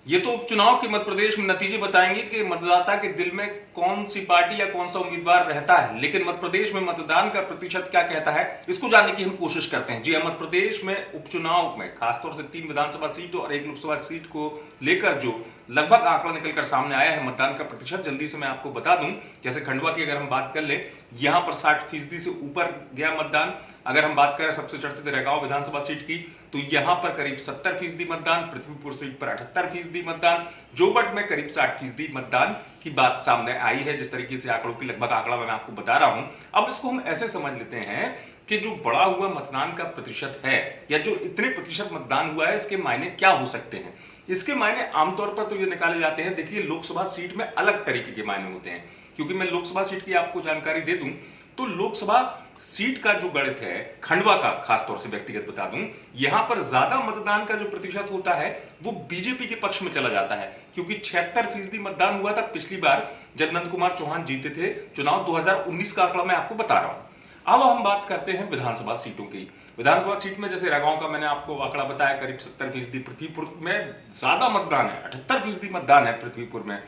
ये तो उपचुनाव के मध्य प्रदेश में नतीजे बताएंगे कि मतदाता के दिल में कौन सी पार्टी या कौन सा उम्मीदवार रहता है, लेकिन मध्य प्रदेश में मतदान का प्रतिशत क्या कहता है इसको जानने की हम कोशिश करते हैं। जी हाँ, मध्य प्रदेश में उपचुनाव में खासतौर से 3 विधानसभा सीट और 1 लोकसभा सीट को लेकर जो लगभग आंकड़ा निकलकर सामने आया है मतदान का प्रतिशत, जल्दी से मैं आपको बता दूं। जैसे खंडवा की अगर हम बात कर ले, यहाँ पर 60% से ऊपर गया मतदान। अगर हम बात करें सबसे चर्चित रैगांव विधानसभा सीट की, तो यहां पर करीब 70% मतदान, पृथ्वीपुर सीट पर 78% मतदान, जोबट में करीब 60% मतदान की बात सामने आई है। जिस तरीके से आंकड़ों की लगभग आंकड़ा मैं आपको बता रहा हूं, अब इसको हम ऐसे समझ लेते हैं कि जो बढ़ा हुआ मतदान का प्रतिशत है या जो इतने प्रतिशत मतदान हुआ है, इसके मायने क्या हो सकते हैं। इसके मायने आमतौर पर तो ये निकाले जाते हैं। देखिए, लोकसभा सीट में अलग तरीके के मायने होते हैं, क्योंकि मैं लोकसभा सीट की आपको जानकारी दे दूं तो लोकसभा सीट का जो गणित है, खंडवा का खासतौर से व्यक्तिगत बता दूं, यहां पर ज्यादा मतदान का जो प्रतिशत होता है वो बीजेपी के पक्ष में चला जाता है, क्योंकि 76% मतदान हुआ था पिछली बार जब नंद कुमार चौहान जीते थे चुनाव। 2019 का आंकड़ा मैं आपको बता रहा हूं। अब हम बात करते हैं विधानसभा सीटों की। विधानसभा सीट में जैसे रैगांव का मैंने आपको आंकड़ा बताया, करीब 70%। पृथ्वीपुर में ज्यादा मतदान है, 78% मतदान है पृथ्वीपुर में।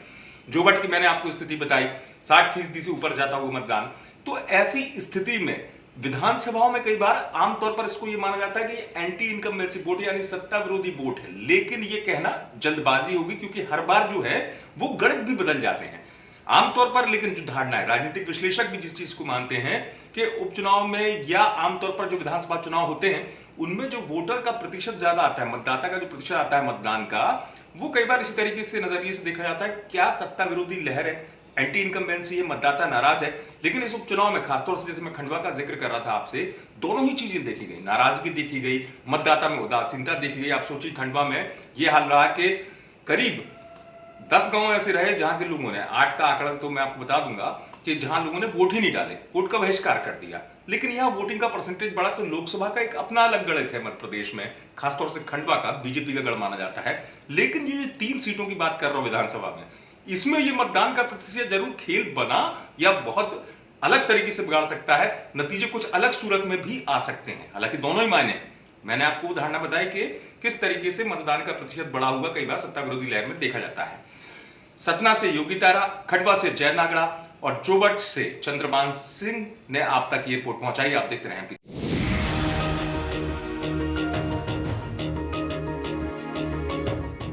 जोबट की मैंने आपको स्थिति बताई, 60% से ऊपर जाता हुआ मतदान। तो ऐसी स्थिति में विधानसभाओं में कई बार आमतौर पर इसको यह माना जाता है कि एंटी इनकम्बेंसी वोट यानी सत्ता विरोधी वोट है, लेकिन यह कहना जल्दबाजी होगी, क्योंकि हर बार जो है वो गणित भी बदल जाते हैं आमतौर पर। लेकिन जो धारणा है, राजनीतिक विश्लेषक भी जिस चीज को मानते हैं कि उपचुनाव में या आमतौर पर जो विधानसभा चुनाव होते हैं उनमें जो वोटर का प्रतिशत ज्यादा आता है, मतदाता का जो प्रतिशत आता है मतदान का, वो कई बार इसी तरीके से नजरिए से देखा जाता है क्या सत्ता विरोधी लहर है, एंटी इनकम्बेंसी है, मतदाता नाराज है। लेकिन इस उपचुनाव में खासतौर से जैसे मैं खंडवा का जिक्र कर रहा था आपसे, दोनों ही चीजें देखी गई, नाराजगी देखी गई, मतदाता में उदासीनता देखी गई। आप सोचिए, खंडवा में यह हाल रहा कि करीब 10 गांव ऐसे रहे जहां के लोगों ने, 8 का आंकड़ा तो मैं आपको बता दूंगा, कि जहां लोगों ने वोट ही नहीं डाले, वोट का बहिष्कार कर दिया। लेकिन यहां वोटिंग का परसेंटेज बढ़ा। तो लोकसभा का एक अपना अलग गणित है मध्य प्रदेश में, खासतौर से खंडवा का बीजेपी का गढ़ माना जाता है। लेकिन ये 3 सीटों की बात कर रहा हूं विधानसभा में, इसमें ये मतदान का प्रतिशत जरूर खेल बना या बहुत अलग तरीके से बिगाड़ सकता है, नतीजे कुछ अलग सूरत में भी आ सकते हैं। हालांकि दोनों ही मायने, मैंने आपको उदाहरण बताया कि किस तरीके से मतदान का प्रतिशत बढ़ा हुआ कई बार सत्ता विरोधी लहर में देखा जाता है। सतना से योगी तारा, खंडवा से जय नागड़ा और जोबट से चंद्रमान सिंह ने आप तक ये रिपोर्ट पहुंचाई। आप देखते रहें।